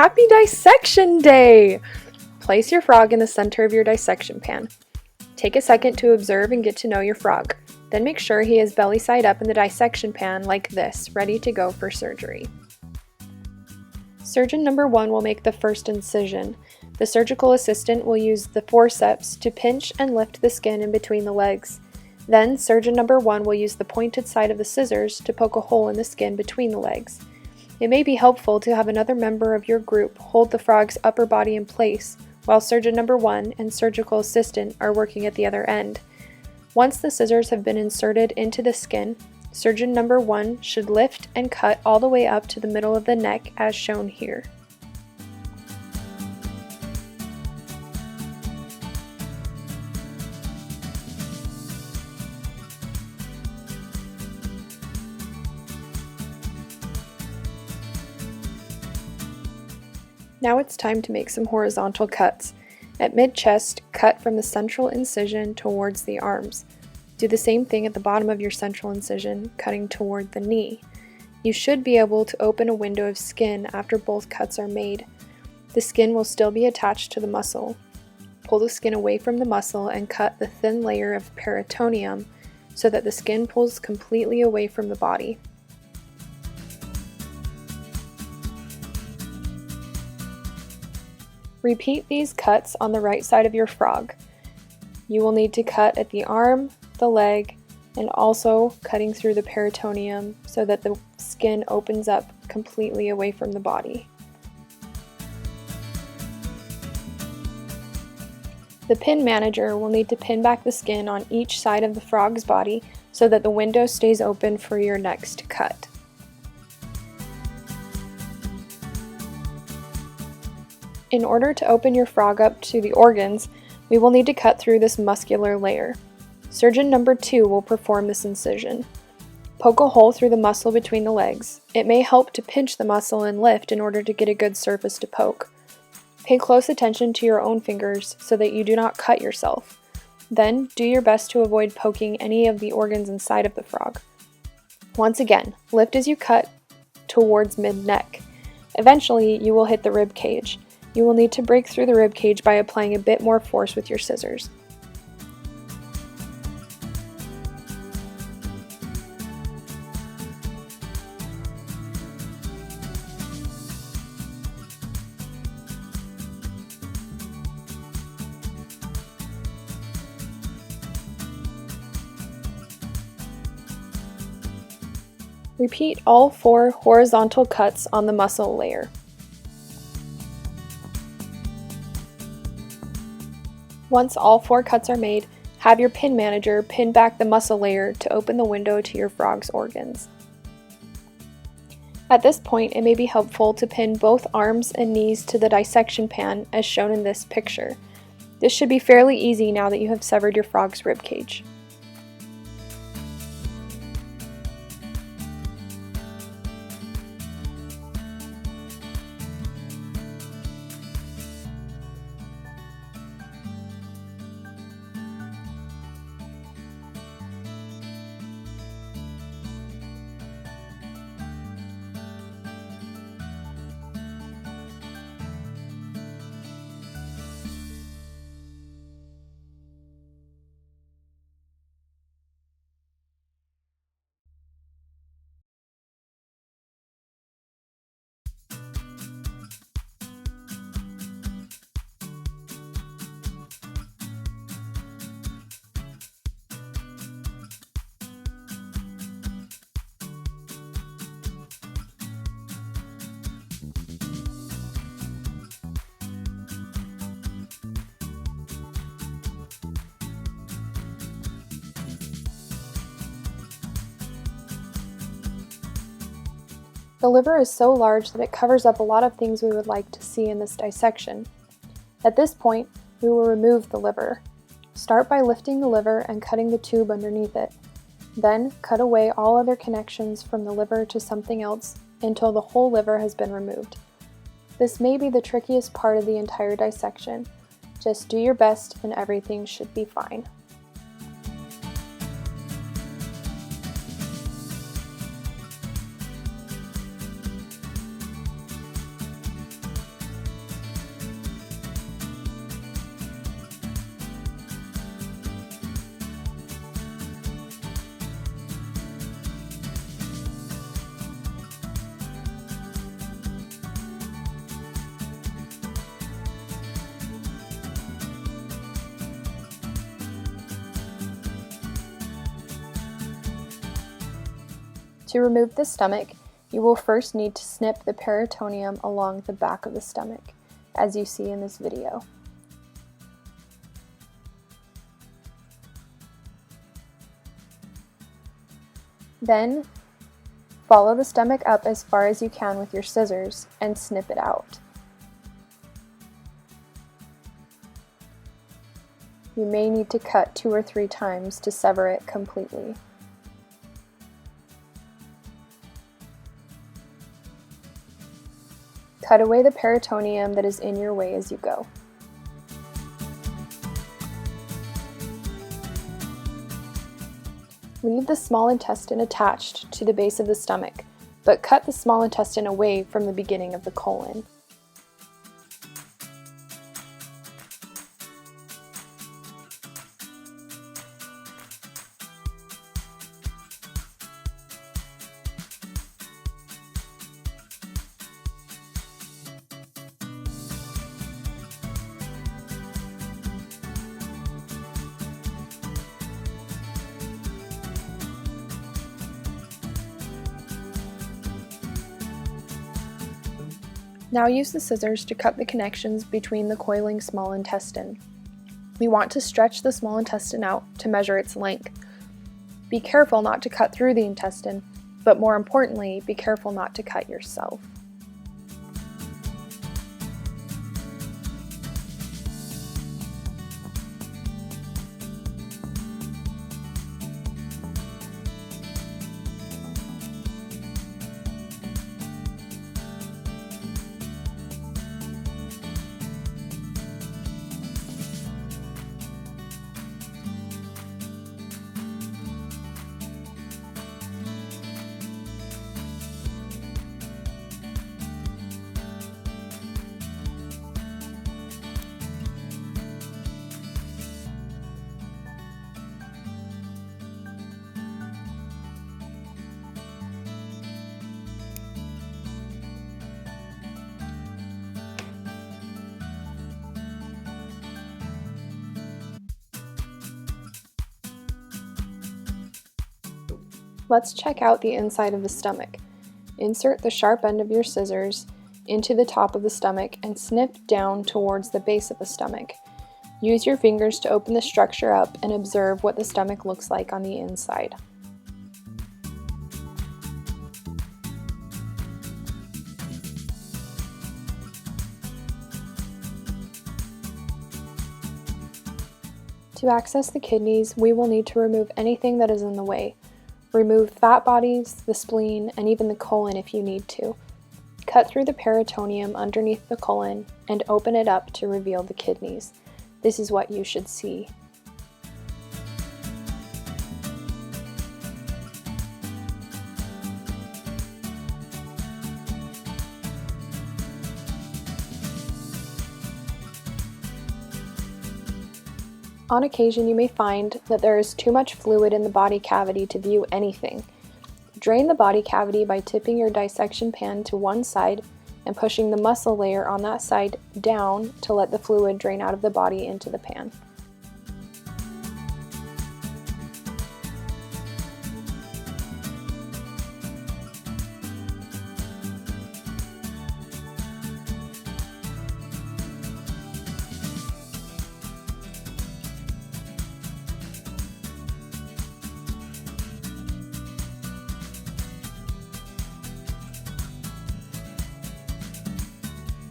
Happy Dissection Day! Place your frog in the center of your dissection pan. Take a second to observe and get to know your frog. Then make sure he is belly side up in the dissection pan like this, ready to go for surgery. Surgeon number 1 will make the first incision. The surgical assistant will use the forceps to pinch and lift the skin in between the legs. Then, surgeon number 1 will use the pointed side of the scissors to poke a hole in the skin between the legs. It may be helpful to have another member of your group hold the frog's upper body in place while surgeon number 1 and surgical assistant are working at the other end. Once the scissors have been inserted into the skin, surgeon number 1 should lift and cut all the way up to the middle of the neck as shown here. Now it's time to make some horizontal cuts. At mid-chest, cut from the central incision towards the arms. Do the same thing at the bottom of your central incision, cutting toward the knee. You should be able to open a window of skin after both cuts are made. The skin will still be attached to the muscle. Pull the skin away from the muscle and cut the thin layer of peritoneum so that the skin pulls completely away from the body. Repeat these cuts on the right side of your frog. You will need to cut at the arm, the leg, and also cutting through the peritoneum so that the skin opens up completely away from the body. The pin manager will need to pin back the skin on each side of the frog's body so that the window stays open for your next cut. In order to open your frog up to the organs, we will need to cut through this muscular layer. Surgeon number 2 will perform this incision. Poke a hole through the muscle between the legs. It may help to pinch the muscle and lift in order to get a good surface to poke. Pay close attention to your own fingers so that you do not cut yourself. Then, do your best to avoid poking any of the organs inside of the frog. Once again, lift as you cut towards mid-neck. Eventually, you will hit the rib cage. You will need to break through the rib cage by applying a bit more force with your scissors. Repeat all 4 horizontal cuts on the muscle layer. Once all 4 cuts are made, have your pin manager pin back the muscle layer to open the window to your frog's organs. At this point, it may be helpful to pin both arms and knees to the dissection pan as shown in this picture. This should be fairly easy now that you have severed your frog's rib cage. The liver is so large that it covers up a lot of things we would like to see in this dissection. At this point, we will remove the liver. Start by lifting the liver and cutting the tube underneath it. Then, cut away all other connections from the liver to something else until the whole liver has been removed. This may be the trickiest part of the entire dissection. Just do your best and everything should be fine. To remove the stomach, you will first need to snip the peritoneum along the back of the stomach, as you see in this video. Then, follow the stomach up as far as you can with your scissors and snip it out. You may need to cut 2 or 3 times to sever it completely. Cut away the peritoneum that is in your way as you go. Leave the small intestine attached to the base of the stomach, but cut the small intestine away from the beginning of the colon. Now use the scissors to cut the connections between the coiling small intestine. We want to stretch the small intestine out to measure its length. Be careful not to cut through the intestine, but more importantly, be careful not to cut yourself. Let's check out the inside of the stomach. Insert the sharp end of your scissors into the top of the stomach and snip down towards the base of the stomach. Use your fingers to open the structure up and observe what the stomach looks like on the inside. To access the kidneys, we will need to remove anything that is in the way. Remove fat bodies, the spleen, and even the colon if you need to. Cut through the peritoneum underneath the colon and open it up to reveal the kidneys. This is what you should see. On occasion, you may find that there is too much fluid in the body cavity to view anything. Drain the body cavity by tipping your dissection pan to one side and pushing the muscle layer on that side down to let the fluid drain out of the body into the pan.